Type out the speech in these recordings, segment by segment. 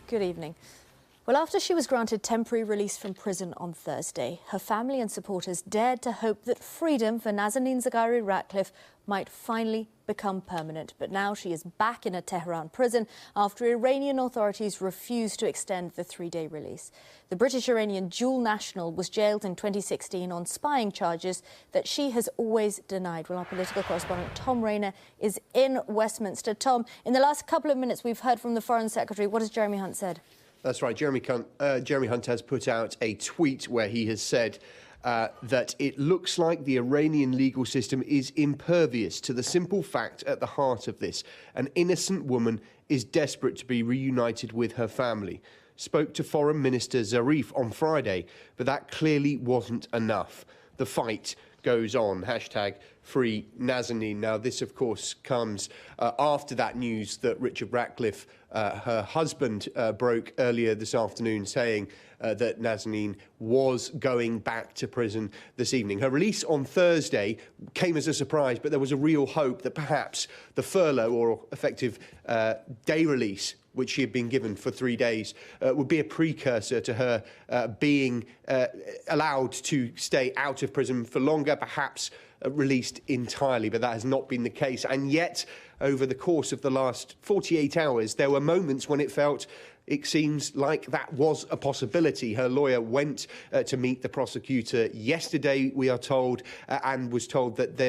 Good evening. Well, after she was granted temporary release from prison on Thursday, her family and supporters dared to hope that freedom for Nazanin Zaghari-Ratcliffe might finally become permanent. But now she is back in a Tehran prison after Iranian authorities refused to extend the three-day release. The British-Iranian dual national was jailed in 2016 on spying charges that she has always denied. Well, our political correspondent Tom Rayner is in Westminster. Tom, in the last couple of minutes we've heard from the Foreign Secretary. What has Jeremy Hunt said? That's right. Jeremy Hunt has put out a tweet where he has said that it looks like the Iranian legal system is impervious to the simple fact at the heart of this. An innocent woman is desperate to be reunited with her family. Spoke to Foreign Minister Zarif on Friday, but that clearly wasn't enough. The fight goes on. Hashtag free Nazanin. Now, this, of course, comes after that news that Richard Ratcliffe, her husband, broke earlier this afternoon, saying that Nazanin was going back to prison this evening. Her release on Thursday came as a surprise, but there was a real hope that perhaps the furlough or effective day release, which she had been given for 3 days, would be a precursor to her being allowed to stay out of prison for longer, perhaps released entirely. But that has not been the case. And yet, over the course of the last 48 hours, there were moments when it seems like that was a possibility. Her lawyer went to meet the prosecutor yesterday, we are told, and was told that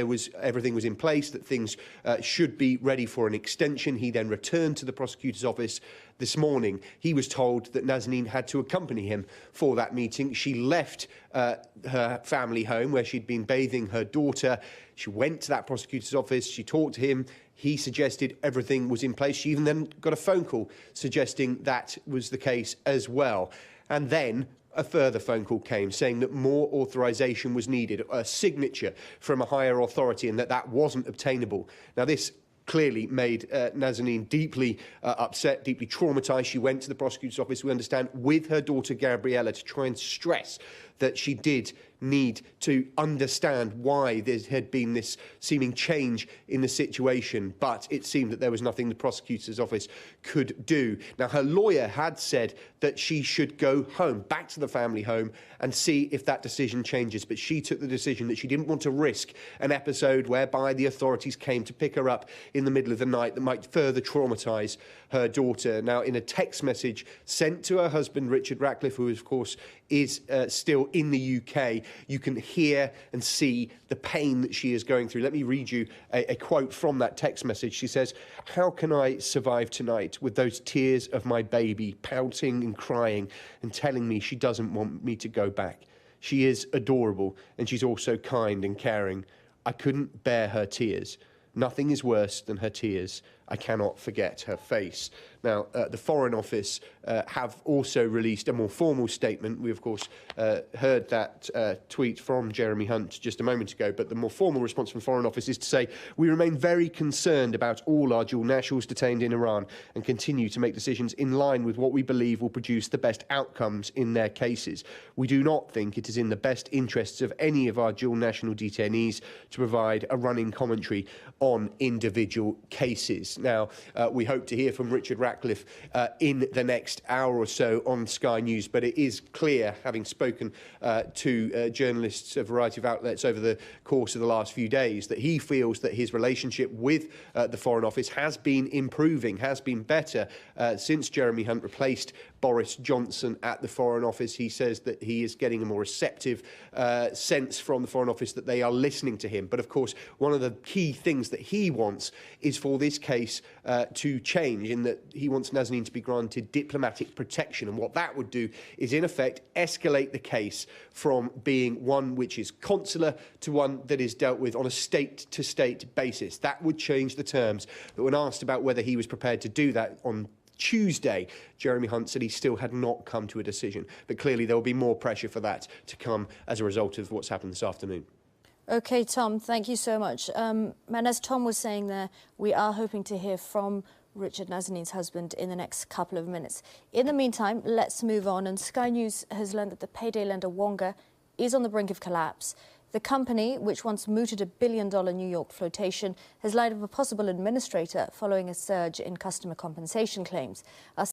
everything was in place, that things should be ready for an extension. He then returned to the prosecutor's office this morning. He was told that Nazanin had to accompany him for that meeting. She left her family home where she'd been bathing her daughter. She went to that prosecutor's office. She talked to him. He suggested everything was in place. She even then got a phone call suggesting that was the case as well. And then a further phone call came saying that more authorization was needed, a signature from a higher authority, and that wasn't obtainable. Now, this clearly made Nazanin deeply upset, deeply traumatised. She went to the prosecutor's office, we understand, with her daughter Gabriella to try and stress that she did need to understand why there had been this seeming change in the situation, but it seemed that there was nothing the prosecutor's office could do. Now, her lawyer had said that she should go home, back to the family home, and see if that decision changes, but she took the decision that she didn't want to risk an episode whereby the authorities came to pick her up in the middle of the night that might further traumatise her daughter. Now, in a text message sent to her husband, Richard Ratcliffe, who, of course, is still in the UK, you can hear and see the pain that she is going through. Let me read you a quote from that text message. She says, "How can I survive tonight with those tears of my baby pouting and crying and telling me she doesn't want me to go back? She is adorable and she's also kind and caring. I couldn't bear her tears. Nothing is worse than her tears. I cannot forget her face." Now, the Foreign Office have also released a more formal statement. We, of course, heard that tweet from Jeremy Hunt just a moment ago, but the more formal response from the Foreign Office is to say, "We remain very concerned about all our dual nationals detained in Iran and continue to make decisions in line with what we believe will produce the best outcomes in their cases. We do not think it is in the best interests of any of our dual national detainees to provide a running commentary on individual cases." Now, we hope to hear from Richard Ratcliffe in the next hour or so on Sky News, but it is clear, having spoken to journalists, a variety of outlets over the course of the last few days, that he feels that his relationship with the Foreign Office has been improving, has been better since Jeremy Hunt replaced Boris Johnson at the Foreign Office. He says that he is getting a more receptive sense from the Foreign Office that they are listening to him. But of course, one of the key things that he wants is for this case to change, in that he wants Nazanin to be granted diplomatic protection. And what that would do is, in effect, escalate the case from being one which is consular to one that is dealt with on a state-to-state basis. That would change the terms. But when asked about whether he was prepared to do that on Tuesday, Jeremy Hunt said he still had not come to a decision. But clearly there will be more pressure for that to come as a result of what's happened this afternoon. OK, Tom, thank you so much. And as Tom was saying there, we are hoping to hear from Richard Nazanin's husband in the next couple of minutes. In the meantime, let's move on. And Sky News has learned that the payday lender Wonga is on the brink of collapse. The company, which once mooted $1 billion New York flotation, has lied of a possible administrator following a surge in customer compensation claims. Our